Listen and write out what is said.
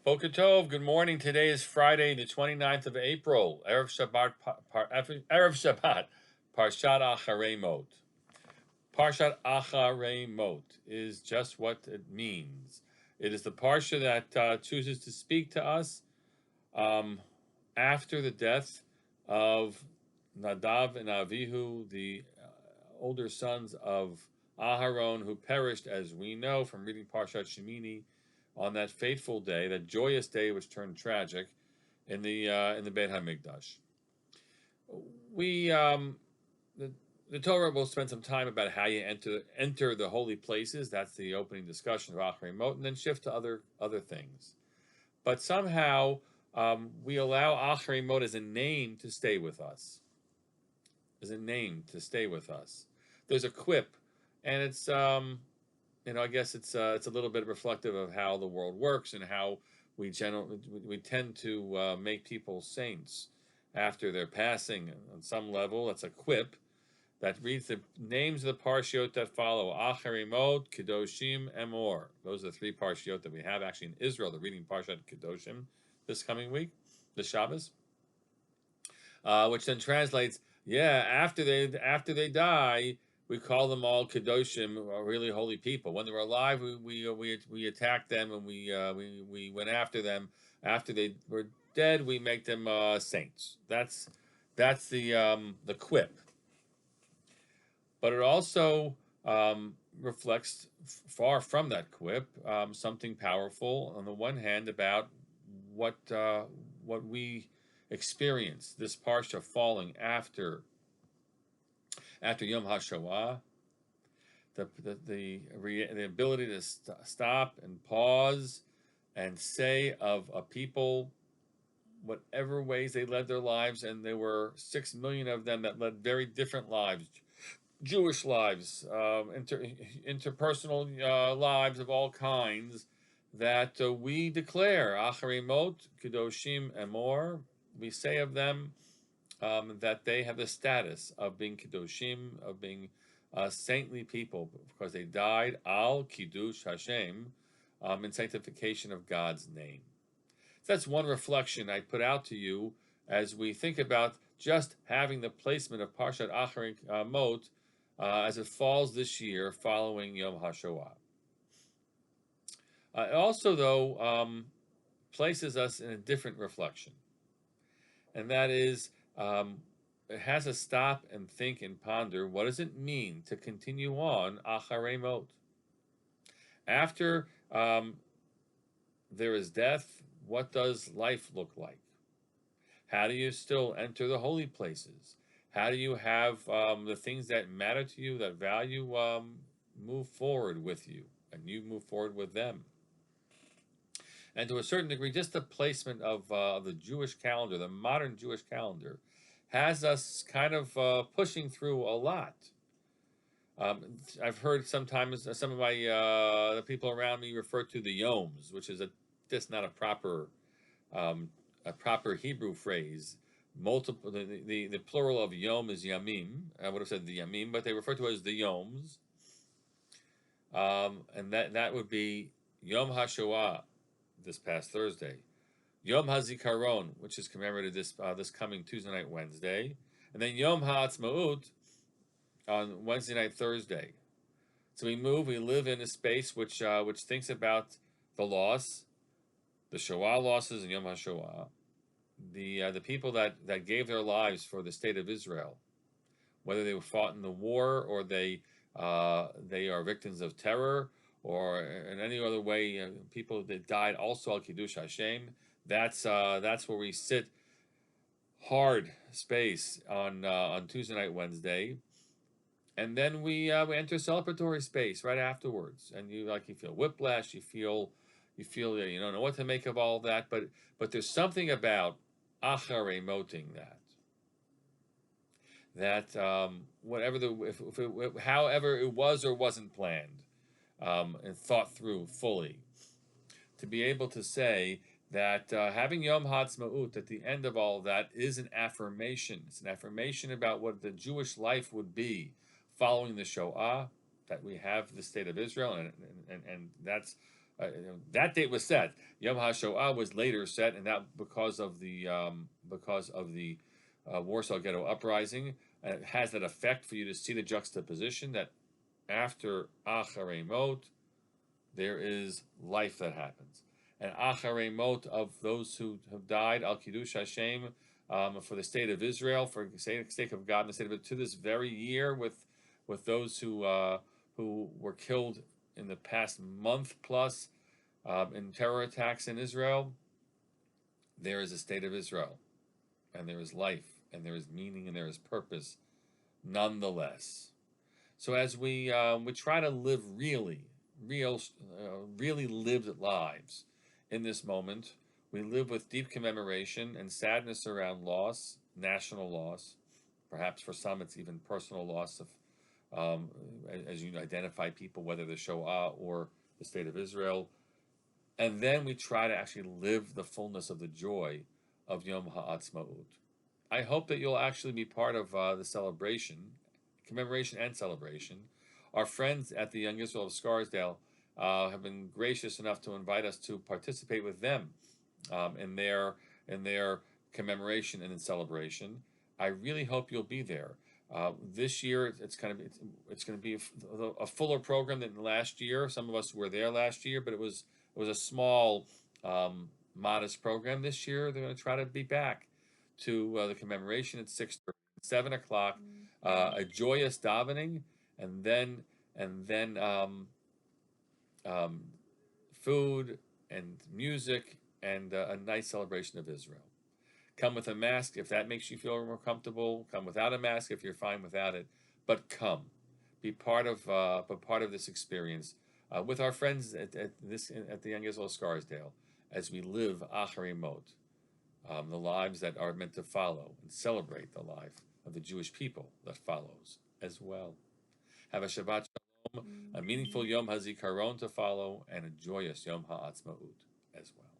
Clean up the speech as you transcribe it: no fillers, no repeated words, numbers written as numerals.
Boker Tov, good morning. Today is Friday, the 29th of April. Erev Shabbat, Erev Shabbat, Parshat Acharemot. Parshat Acharemot is just what it means. It is the parsha that chooses to speak to us after the death of Nadav and Avihu, the older sons of Aharon, who perished, as we know from reading Parshat Shemini, on that fateful day, that joyous day which turned tragic in the Beit Hamikdash. We the Torah will spend some time about how you enter the holy places. That's the opening discussion of Acharemot, and then shift to other things. But somehow we allow Acharemot as a name to stay with us. As a name to stay with us. There's a quip, and it's I guess it's a little bit reflective of how the world works and how we tend to make people saints after their passing. On some level, that's a quip that reads the names of the parshiot that follow: Acharimot, Kedoshim, Emor. Those are the three parshiot that we have actually in Israel. They're reading Parshat Kedoshim this coming week, the Shabbos, which then translates, after they die, we call them all Kedoshim, really holy people. When they were alive, we attacked them and we went after them. After they were dead, we make them saints. That's the quip. But it also reflects, far from that quip, something powerful on the one hand about what we experience, this parsha falling after Yom Hashoah, the ability to stop and pause and say of a people, whatever ways they led their lives, and there were 6 million of them that led very different lives, Jewish lives, interpersonal lives of all kinds, that we declare, Acharimot, Kedoshim, Emor, we say of them that they have the status of being Kedoshim, of being saintly people, because they died al Kiddush Hashem, in sanctification of God's name. So that's one reflection I put out to you as we think about just having the placement of Parshat Acharemot as it falls this year following Yom HaShoah. It also, though, places us in a different reflection, and that is it has us stop and think and ponder, what does it mean to continue on Acharemot? After there is death, what does life look like? How do you still enter the holy places? How do you have the things that matter to you, that value, move forward with you, and you move forward with them? And to a certain degree, just the placement of the Jewish calendar, the modern Jewish calendar, has us kind of pushing through a lot. I've heard sometimes some of my the people around me refer to the yoms, which is just not a proper Hebrew phrase. Multiple the plural of yom is yamim. I would have said the yamim, but they refer to it as the yoms, and that would be Yom HaShoah this past Thursday, Yom Hazikaron, which is commemorated this coming Tuesday night, Wednesday, and then Yom Haatzmaut on Wednesday night, Thursday. So we live in a space which thinks about the loss, the Shoah losses in Yom HaShoah, the people that gave their lives for the state of Israel, whether they were fought in the war or they are victims of terror or in any other way, people that died also al Kiddush Hashem. That's where we sit hard space on Tuesday night, Wednesday, and then we enter celebratory space right afterwards, and you feel whiplash, you feel you don't know what to make of all that, but there's something about Acharemoting that however it was or wasn't planned and thought through fully, to be able to say that having Yom Haatzmaut at the end of all of that is an affirmation. It's an affirmation about what the Jewish life would be following the Shoah, that we have the state of Israel, and that's That date was set. Yom HaShoah was later set, and that because of the Warsaw Ghetto Uprising. It has that effect for you to see the juxtaposition that after Acharei Mot, there is life that happens. And Acharei Mot, of those who have died, Al Kiddush Hashem, for the state of Israel, for the sake of God and the state of it, to this very year, with those who were killed in the past month plus in terror attacks in Israel, there is a state of Israel, and there is life, and there is meaning, and there is purpose, nonetheless. So as we try to live really lived lives in this moment, we live with deep commemoration and sadness around loss, national loss. Perhaps for some, it's even personal loss of, as you identify people, whether the Shoah or the state of Israel. And then we try to actually live the fullness of the joy of Yom Haatzmaut. I hope that you'll actually be part of the celebration, commemoration and celebration. Our friends at the Young Israel of Scarsdale have been gracious enough to invite us to participate with them in their commemoration and in celebration. I really hope you'll be there. This year, it's going to be a fuller program than last year. Some of us were there last year, but it was a small, modest program. This year, they're going to try to be back to the commemoration at 6:30, 7 o'clock, a joyous davening, and then food and music and a nice celebration of Israel. Come with a mask if that makes you feel more comfortable. Come without a mask if you're fine without it. But come, be part of this experience with our friends at the Young Israel Scarsdale as we live Acharei Mot, the lives that are meant to follow, and celebrate the life of the Jewish people that follows as well. Have a Shabbat Shalom, a meaningful Yom Hazikaron to follow, and a joyous Yom Haatzmaut as well.